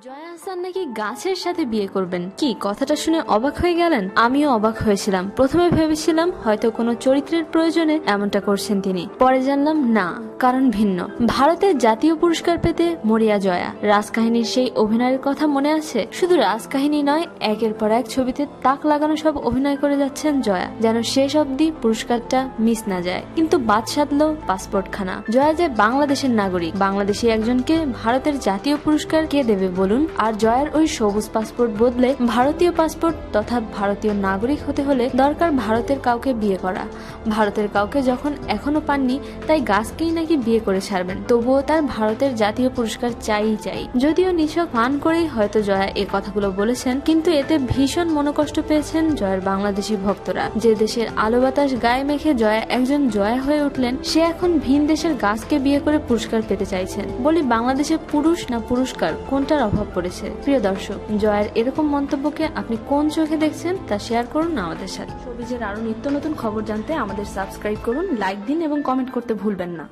জয়া আহসান নাকি গাছের সাথে বিয়ে করবেন। কি কথাটা শুনে অবাক হয়ে গেলেন? আমিও অবাক হয়েছিলাম। প্রথমে ভেবেছিলাম হয়তো কোনো চরিত্রের প্রয়োজনে এমনটা করছেন তিনি, পরে জানলাম না, কারণ ভিন্ন। ভারতের জাতীয় পুরস্কার পেতে মরিয়া জয়া। রাজকাহিনীর সেই অভিনয়ের কথা মনে আছে? শুধু রাজকাহিনী নয়, একের পর এক ছবিতে তাক লাগানো সব অভিনয় করে যাচ্ছেন জয়া, যেন শেষ অবধি পুরস্কারটা মিস না যায়। কিন্তু বাদ সাধল পাসপোর্ট খানা। জয়া যে বাংলাদেশের নাগরিক, বাংলাদেশি একজনকে ভারতের জাতীয় পুরস্কার কে দেবে বলুন? আর জয়ার ওই সবুজ পাসপোর্ট বদলে ভারতীয় পাসপোর্ট তথা ভারতীয় নাগরিক হতে হলে দরকার ভারতের কাউকে বিয়ে করা। ভারতের কাউকে যখন এখনো পাননি, তাই গাছকেই নাকি বিয়ে করে ছাড়বেন। তবুও তার ভারতের জাতীয় পুরস্কার চাই। যদিও নিছক ফান করেই হয়তো জয়া এ কথাগুলো বলেছেন, কিন্তু এতে ভীষণ মনোকষ্ট পেয়েছেন জয়ার বাংলাদেশি ভক্তরা। যে দেশের আলো বাতাস গায়ে মেখে জয়া একজন জয়া হয়ে উঠলেন, সে এখন ভিন দেশের গাছকে বিয়ে করে পুরস্কার পেতে চাইছেন। বলি, বাংলাদেশে পুরুষ না পুরস্কার, কোনটার অভাব পড়েছে? প্রিয় দর্শক, জয়ের এরকম মন্তব্যকে আপনি কোন চোখে দেখছেন তা শেয়ার করুন আমাদের সাথে। শোবিজের আরো নিত্য নতুন খবর জানতে আমাদের সাবস্ক্রাইব করুন, লাইক দিন এবং কমেন্ট করতে ভুলবেন না।